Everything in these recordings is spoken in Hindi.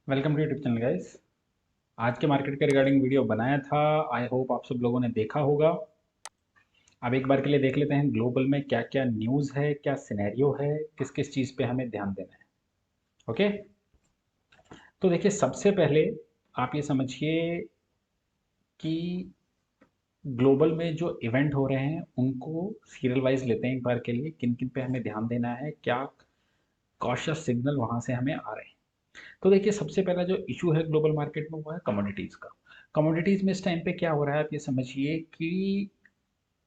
Welcome to YouTube channel guys. आज के मार्केट के रिगार्डिंग वीडियो बनाया था। आई होप आप सब लोगों ने देखा होगा। अब एक बार के लिए देख लेते हैं ग्लोबल में क्या क्या न्यूज़ है, क्या सिनेरियो है, किस किस चीज़ पे हमें ध्यान देना है। ओके, तो देखिए सबसे पहले आप ये समझिए कि ग्लोबल में जो इवेंट हो रहे हैं उनको सीरियल वाइज लेते हैं एक बार के लिए, किन किन पे हमें ध्यान देना है, क्या कॉशियस सिग्नल वहां से हमें आ रहे हैं। तो देखिए सबसे पहला जो इशू है ग्लोबल मार्केट में वो है कमोडिटीज़ का। कमोडिटीज़ में इस टाइम पे क्या हो रहा है, आप ये समझिए कि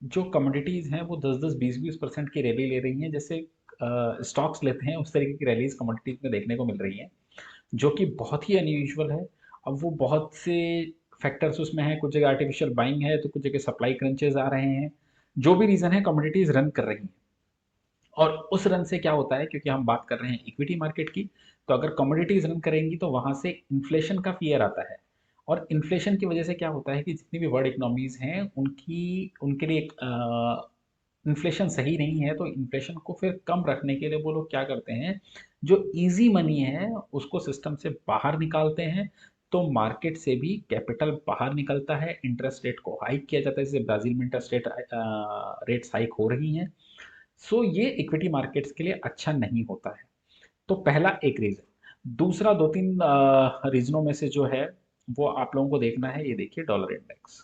जो कमोडिटीज़ हैं वो 10-10 20-20% की रैली ले रही हैं। जैसे स्टॉक्स लेते हैं उस तरीके की रैलीज कमोडिटीज़ में देखने को मिल रही हैं, जो कि बहुत ही अनयूजुअल है। अब वो बहुत से फैक्टर्स उसमें हैं, कुछ जगह आर्टिफिशियल बाइंग है तो कुछ जगह सप्लाई क्रंचेस आ रहे हैं। जो भी रीज़न है कमोडिटीज़ रन कर रही हैं। और उस रन से क्या होता है, क्योंकि हम बात कर रहे हैं इक्विटी मार्केट की, तो अगर कमोडिटीज रन करेंगी तो वहां से इन्फ्लेशन का फियर आता है। और इन्फ्लेशन की वजह से क्या होता है कि जितनी भी वर्ल्ड इकोनॉमीज हैं उनकी उनके लिए इन्फ्लेशन सही नहीं है। तो इन्फ्लेशन को फिर कम रखने के लिए वो लोग क्या करते हैं, जो इजी मनी है उसको सिस्टम से बाहर निकालते हैं। तो मार्केट से भी कैपिटल बाहर निकलता है, इंटरेस्ट रेट को हाइक किया जाता है, जैसे ब्राजील में इंटरेस्ट रेट्स हाइक हो रही हैं। सो ये इक्विटी मार्केट्स के लिए अच्छा नहीं होता है। तो पहला एक रीजन। दूसरा दो तीन रीजनों में से जो है वो आप लोगों को देखना है। ये देखिए डॉलर इंडेक्स।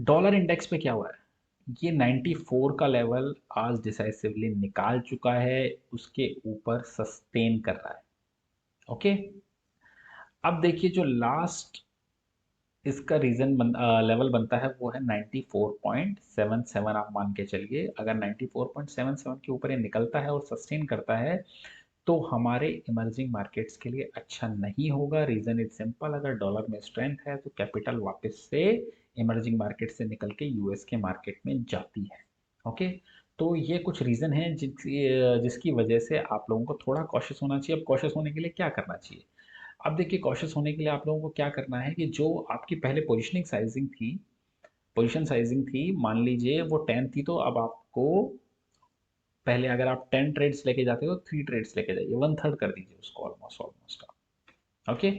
डॉलर इंडेक्स पे क्या हुआ है, ये 94 का लेवल आज डिसाइसिवली निकाल चुका है, उसके ऊपर सस्टेन कर रहा है। ओके, अब देखिए जो लास्ट इसका लेवल बनता है वो है 94.77। आप मान के चलिए अगर 94.77 के ऊपर ये निकलता है और सस्टेन करता है तो हमारे इमर्जिंग मार्केट्स के लिए अच्छा नहीं होगा। रीजन इज सिंपल, अगर डॉलर में स्ट्रेंथ है तो कैपिटल वापस से इमर्जिंग मार्केट से निकल के यूएस के मार्केट में जाती है। ओके, तो ये कुछ रीजन है जिसकी वजह से आप लोगों को थोड़ा कॉशियस होना चाहिए। अब कॉशियस होने के लिए क्या करना चाहिए, अब देखिए कॉशियस होने के लिए आप लोगों को क्या करना है कि जो आपकी पहले पोजीशन साइजिंग थी, मान लीजिए वो 10 थी, तो अब आपको पहले अगर आप 10 ट्रेड्स लेके जाते हो तो 3 ट्रेड्स लेके जाइए, वन थर्ड कर दीजिए उसको, ऑलमोस्ट ऑलमोस्ट। ओके,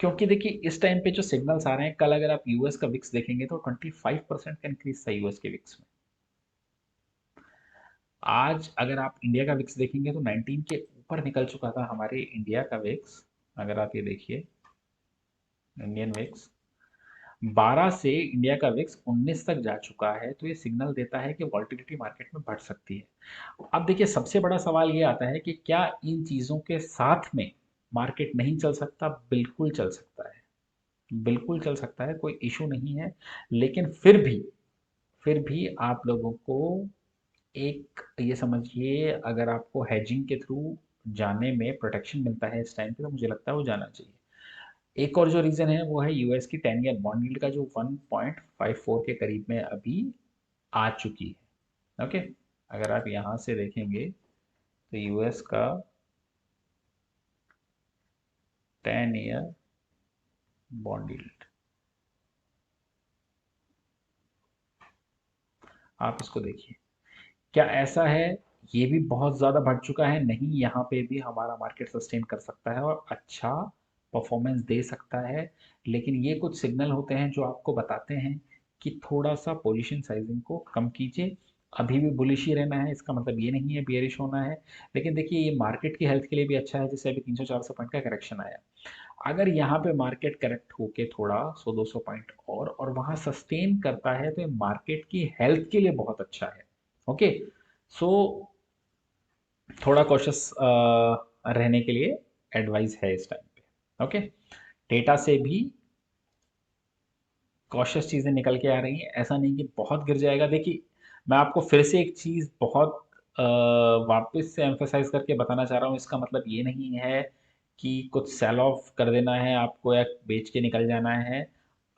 क्योंकि देखिए इस टाइम पे जो सिग्नल्स आ रहे हैं, कल अगर आप यूएस का विक्स देखेंगे तो 25% का इंक्रीज था यूएस के विक्स में। आज अगर आप इंडिया का विक्स देखेंगे तो 19 के ऊपर निकल चुका था हमारे इंडिया का विक्स। अगर आप ये देखिए इंडियन विक्स 12 से इंडिया का विक्स 19 तक जा चुका है, तो ये सिग्नल देता है कि वॉल्टिलिटी मार्केट में बढ़ सकती है। अब देखिए सबसे बड़ा सवाल ये आता है कि क्या इन चीज़ों के साथ में मार्केट नहीं चल सकता? बिल्कुल चल सकता है, बिल्कुल चल सकता है, कोई इशू नहीं है। लेकिन फिर भी आप लोगों को एक ये समझिए, अगर आपको हेजिंग के थ्रू जाने में प्रोटेक्शन मिलता है इस टाइम पे तो मुझे लगता है वो जाना चाहिए। एक और जो रीज़न है वो है यूएस की 10 ईयर बॉन्ड यील्ड का जो 1.54 के करीब में अभी आ चुकी है। ओके, अगर आप यहाँ से देखेंगे तो यूएस का 10 ईयर बॉन्ड यील्ड, आप इसको देखिए, क्या ऐसा है ये भी बहुत ज़्यादा बढ़ चुका है? नहीं, यहाँ पे भी हमारा मार्केट सस्टेन कर सकता है और अच्छा परफॉर्मेंस दे सकता है। लेकिन ये कुछ सिग्नल होते हैं जो आपको बताते हैं कि थोड़ा सा पोजीशन साइजिंग को कम कीजिए। अभी भी बुलिश ही रहना है, इसका मतलब ये नहीं है बियरिश होना है। लेकिन देखिए ये मार्केट की हेल्थ के लिए भी अच्छा है, जैसे अभी 300-400 पॉइंट का करेक्शन आया। अगर यहाँ पे मार्केट करेक्ट होके थोड़ा 100-200 पॉइंट और वहाँ सस्टेन करता है तो ये मार्केट की हेल्थ के लिए बहुत अच्छा है। ओके, सो थोड़ा कॉशियस रहने के लिए एडवाइस है इस टाइम पे। ओके, डेटा से भी कॉशियस चीज़ें निकल के आ रही हैं, ऐसा नहीं कि बहुत गिर जाएगा। देखिए मैं आपको फिर से एक चीज़ बहुत वापस से एम्फेसाइज करके बताना चाह रहा हूँ, इसका मतलब ये नहीं है कि कुछ सेल ऑफ कर देना है आपको या बेच के निकल जाना है।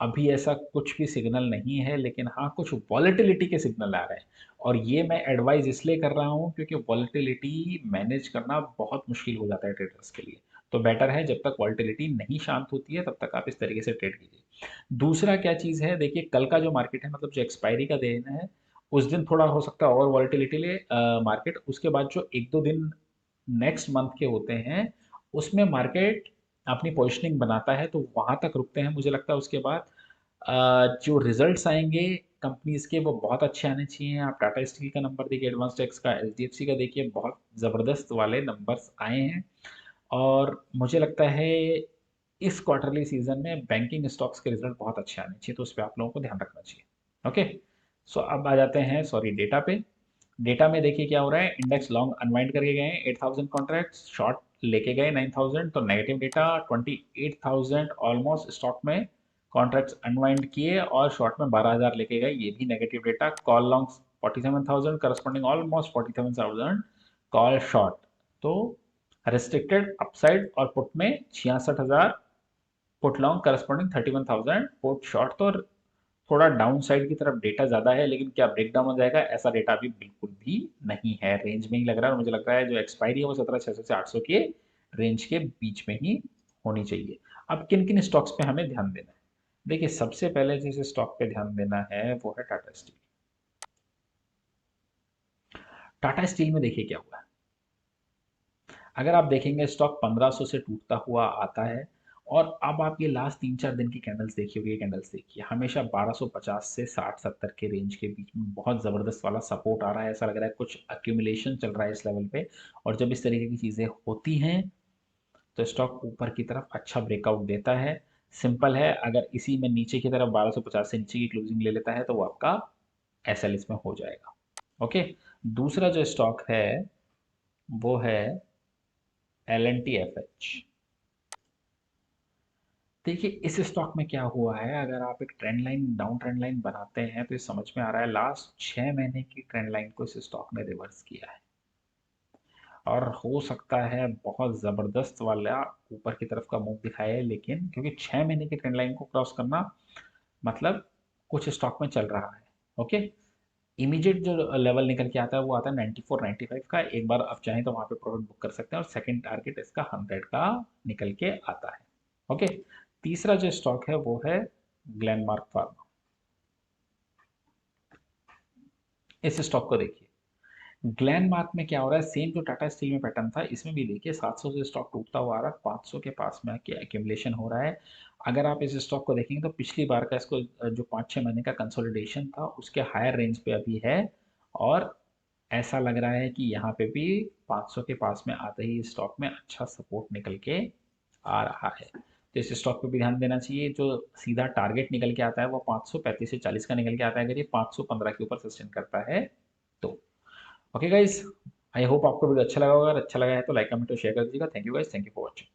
अभी ऐसा कुछ भी सिग्नल नहीं है, लेकिन हाँ कुछ वॉलेटिलिटी के सिग्नल आ रहे हैं। और ये मैं एडवाइस इसलिए कर रहा हूँ क्योंकि वॉलेटिलिटी मैनेज करना बहुत मुश्किल हो जाता है ट्रेडर्स के लिए। तो बेटर है जब तक वॉलेटिलिटी नहीं शांत होती है तब तक आप इस तरीके से ट्रेड कीजिए। दूसरा क्या चीज़ है, देखिए कल का जो मार्केट है, मतलब जो एक्सपायरी का दिन है, उस दिन थोड़ा हो सकता है और वॉलेटिलिटी ले मार्केट। उसके बाद जो एक दो दिन नेक्स्ट मंथ के होते हैं उसमें मार्केट अपनी पोजिशनिंग बनाता है तो वहाँ तक रुकते हैं। मुझे लगता है उसके बाद जो रिजल्ट्स आएंगे कंपनीज के वो बहुत अच्छे आने चाहिए। आप टाटा स्टील का नंबर देखिए, एडवांस टेक्स का, एचडीएफसी का देखिए, बहुत ज़बरदस्त वाले नंबर्स आए हैं। और मुझे लगता है इस क्वार्टरली सीजन में बैंकिंग स्टॉक्स के रिजल्ट बहुत अच्छे आने चाहिए, तो उस पर आप लोगों को ध्यान रखना चाहिए। ओके, सो अब आ जाते हैं सॉरी डेटा पे। डेटा में देखिए क्या हो रहा है, इंडेक्स लॉन्ग अनवाइंड करके गए 8000 कॉन्ट्रैक्ट्स, शॉर्ट लेके गए 9000, तो नेगेटिव डेटा 28000 ऑलमोस्ट स्टॉक में कॉन्ट्रैक्ट्स अनवाइंड किए, और शॉर्ट में 12000 लेके गए, ये भी negative data. Call long 47000 corresponding almost 47000 call short. तो रिस्ट्रिक्टेड अपसाइड और पुट में 66000 put long corresponding 31000 put short. तो थोड़ा डाउन साइड की तरफ डेटा ज़्यादा है, लेकिन क्या ब्रेक डाउन हो जाएगा, ऐसा डेटा अभी बिल्कुल भी नहीं है। रेंज में ही लग रहा है, और मुझे लगता है जो एक्सपायरी है वो 17600 से 800 के रेंज के बीच में ही होनी चाहिए। अब किन किन स्टॉक्स पे हमें ध्यान देना है? देखिए, सबसे पहले जिस स्टॉक पे ध्यान देना है वो है टाटा स्टील। टाटा स्टील में देखिए क्या हुआ है। अगर आप देखेंगे स्टॉक 1500 से टूटता हुआ आता है, और अब आप ये लास्ट 3-4 दिन की कैंडल्स देखिए, ये कैंडल्स देखिए, हमेशा 1250 से 60-70 के रेंज के बीच में बहुत ज़बरदस्त वाला सपोर्ट आ रहा है। ऐसा लग रहा है कुछ अक्यूमुलेशन चल रहा है इस लेवल पे। और जब इस तरीके की चीज़ें होती हैं तो स्टॉक ऊपर की तरफ अच्छा ब्रेकआउट देता है। सिंपल है, अगर इसी में नीचे की तरफ 1250 से नीचे की क्लोजिंग ले लेता है तो वो आपका एसएल इसमें हो जाएगा। ओके, दूसरा जो स्टॉक है वो है LNTFH। देखिए, इस स्टॉक में क्या हुआ है, अगर आप एक trend line, down trend line बनाते हैं तो ये समझ में आ रहा है लास्ट 6 महीने की ट्रेंड लाइन को इस स्टॉक ने रिवर्स किया है। और हो सकता है बहुत ज़बरदस्त वाला ऊपर की तरफ का मूव दिखाए, लेकिन क्योंकि 6 महीने की ट्रेंड लाइन को क्रॉस करना मतलब कुछ स्टॉक में चल रहा है। ओके, इमीडिएट जो लेवल निकल के आता है वो आता है 94 95 का। एक बार आप चाहें तो वहाँ पे प्रॉफिट बुक कर सकते हैं, और सेकंड टारगेट इसका 100 का निकल के आता है। ओके, तीसरा जो स्टॉक है वो है ग्लेनमार्क फार्मा। इस स्टॉक को देखिए, ग्लेनमार्क में क्या हो रहा है, सेम जो टाटा स्टील में पैटर्न था इसमें भी देखिए 700 से स्टॉक टूटता हुआ आ रहा है, 500 के पास में आके एक्यूमुलेशन हो रहा है। अगर आप इस स्टॉक को देखेंगे तो पिछली बार का इसको जो 5-6 महीने का कंसोलिडेशन था उसके हायर रेंज पे अभी है। और ऐसा लग रहा है कि यहाँ पे भी 500 के पास में आते ही स्टॉक में अच्छा सपोर्ट निकल के आ रहा है। तो इस स्टॉक पे भी ध्यान देना चाहिए। जो सीधा टारगेट निकल के आता है वो 535 से 40 का निकल के आता है, अगर ये 515 के ऊपर सस्टेन करता है तो। ओके गाइस, आई होप आपको वीडियो अच्छा लगा होगा। अगर अच्छा लगा है तो लाइक कमेंट और शेयर कर दीजिएगा। Thank you guys, thank you for watching.